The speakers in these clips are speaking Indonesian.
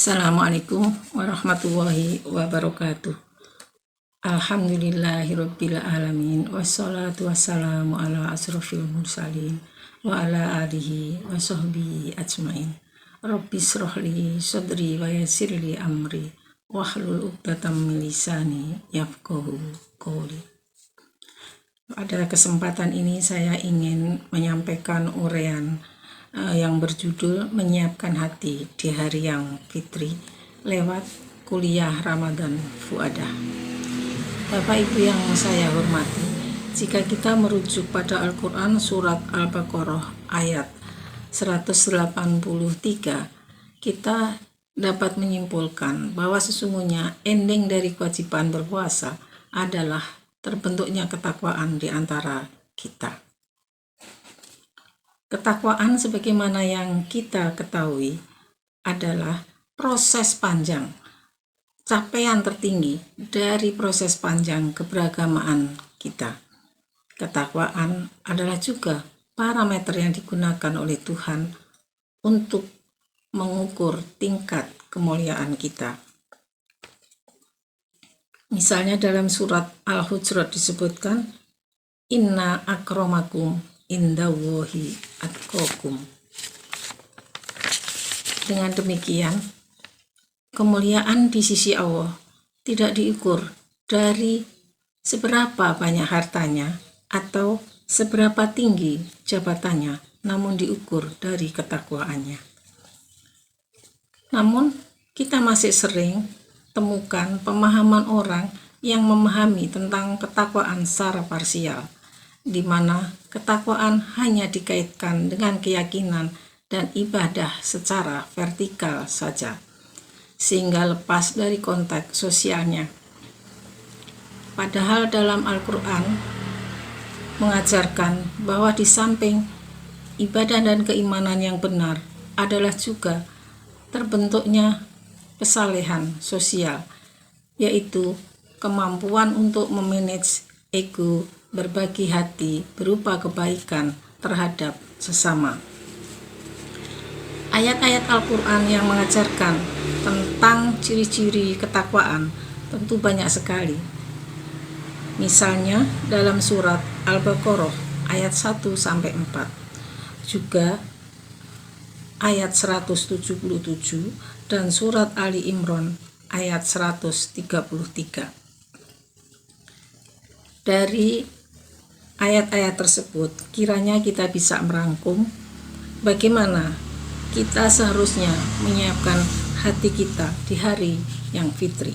Assalamualaikum warahmatullahi wabarakatuh. Alhamdulillahirabbil alamin wassalatu wassalamu ala asrofil mursalin wa ala alihi wa sahbihi ajmain. Rabbi shrahli sadri wa yassirli amri wahlul 'uqdatam min lisani yafqahu qawli. Pada kesempatan ini saya ingin menyampaikan uraian yang berjudul menyiapkan hati di hari yang fitri lewat kuliah Ramadan Fuadah. Bapak Ibu yang saya hormati, jika kita merujuk pada Al-Quran surat Al-Baqarah ayat 183, kita dapat menyimpulkan bahwa sesungguhnya ending dari kewajiban berpuasa adalah terbentuknya ketakwaan di antara kita. Ketakwaan sebagaimana yang kita ketahui adalah proses panjang, capaian tertinggi dari proses panjang keberagamaan kita. Ketakwaan adalah juga parameter yang digunakan oleh Tuhan untuk mengukur tingkat kemuliaan kita. Misalnya dalam surat Al-Hujurat disebutkan, Inna akramakum indallahi atqakum. Dengan demikian, kemuliaan di sisi Allah tidak diukur dari seberapa banyak hartanya atau seberapa tinggi jabatannya, namun diukur dari ketakwaannya. Namun, kita masih sering temukan pemahaman orang yang memahami tentang ketakwaan secara parsial, di mana ketakwaan hanya dikaitkan dengan keyakinan dan ibadah secara vertikal saja, sehingga lepas dari konteks sosialnya. Padahal dalam Al-Quran mengajarkan bahwa di samping ibadah dan keimanan yang benar adalah juga terbentuknya kesalehan sosial, yaitu kemampuan untuk memanage ego, berbagi hati berupa kebaikan terhadap sesama. Ayat-ayat Al-Quran yang mengajarkan tentang ciri-ciri ketakwaan tentu banyak sekali. Misalnya dalam surat Al-Baqarah ayat 1-4, juga ayat 177 dan surat Ali Imran ayat 133. Dari ayat-ayat tersebut, kiranya kita bisa merangkum bagaimana kita seharusnya menyiapkan hati kita di hari yang fitri.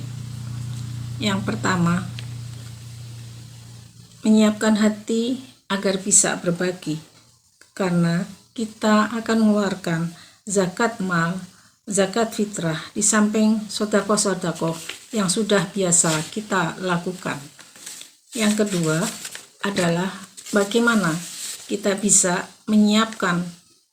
Yang pertama, menyiapkan hati agar bisa berbagi, karena kita akan mengeluarkan zakat mal, zakat fitrah di samping sedekah-sedekah yang sudah biasa kita lakukan. Yang kedua adalah bagaimana kita bisa menyiapkan,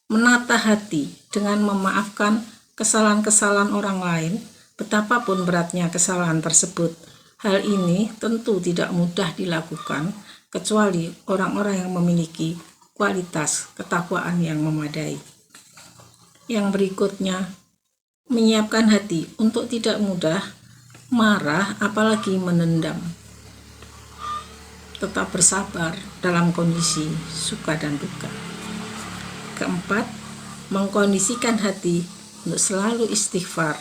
menata hati dengan memaafkan kesalahan-kesalahan orang lain, betapapun beratnya kesalahan tersebut. Hal ini tentu tidak mudah dilakukan kecuali orang-orang yang memiliki kualitas ketakwaan yang memadai. Yang berikutnya, menyiapkan hati untuk tidak mudah marah apalagi menendam. Tetap bersabar dalam kondisi suka dan duka. Keempat, mengkondisikan hati untuk selalu istighfar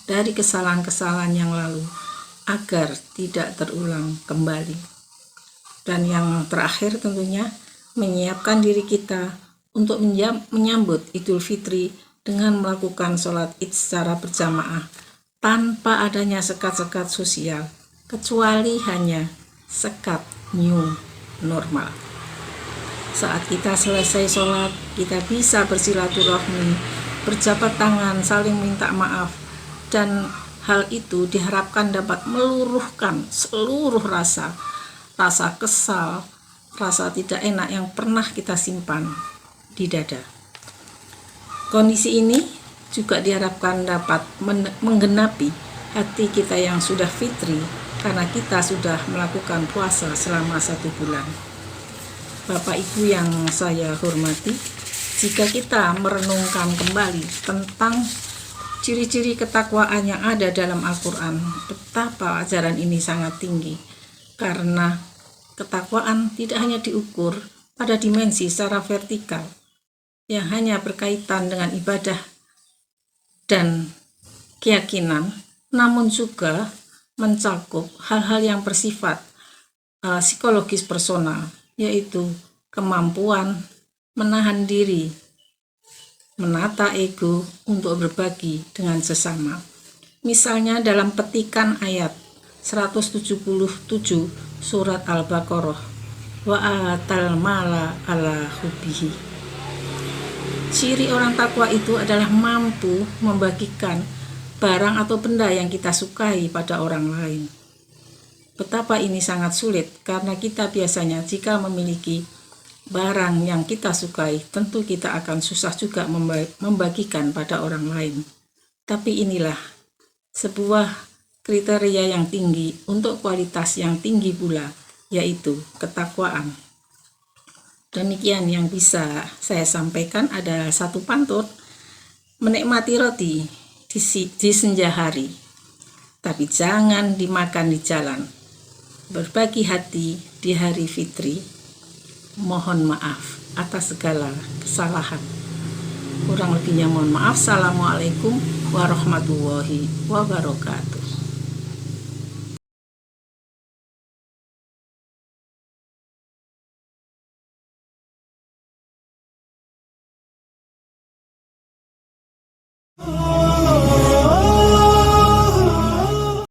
dari kesalahan-kesalahan yang lalu agar tidak terulang kembali. Dan yang terakhir tentunya menyiapkan diri kita untuk menyambut Idul Fitri dengan melakukan sholat Id secara berjamaah tanpa adanya sekat-sekat sosial, kecuali hanya sekat new normal. Saat kita selesai sholat, kita bisa bersilaturahmi, berjabat tangan, saling minta maaf, dan hal itu diharapkan dapat meluruhkan seluruh rasa kesal, rasa tidak enak yang pernah kita simpan di dada. Kondisi ini juga diharapkan dapat menggenapi hati kita yang sudah fitri, karena kita sudah melakukan puasa selama 1 bulan. Bapak Ibu yang saya hormati, jika kita merenungkan kembali tentang ciri-ciri ketakwaan yang ada dalam Al-Quran. Betapa ajaran ini sangat tinggi, karena ketakwaan tidak hanya diukur pada dimensi secara vertikal yang hanya berkaitan dengan ibadah dan keyakinan, namun juga mencakup hal-hal yang bersifat psikologis personal, yaitu kemampuan menahan diri, menata ego untuk berbagi dengan sesama. Misalnya dalam petikan ayat 177 surat Al-Baqarah, wa atal mala ala hubbihi. Ciri orang takwa itu adalah mampu membagikan barang atau benda yang kita sukai pada orang lain. Betapa ini sangat sulit, karena kita biasanya jika memiliki barang yang kita sukai, tentu kita akan susah juga membagikan pada orang lain. Tapi inilah sebuah kriteria yang tinggi untuk kualitas yang tinggi pula, yaitu ketakwaan. Demikian yang bisa saya sampaikan. Ada satu pantun, menikmati roti di senja hari, tapi jangan dimakan di jalan. Berbagi hati di hari fitri. Mohon maaf atas segala kesalahan. Kurang lebihnya mohon maaf. Assalamualaikum warahmatullahi wabarakatuh.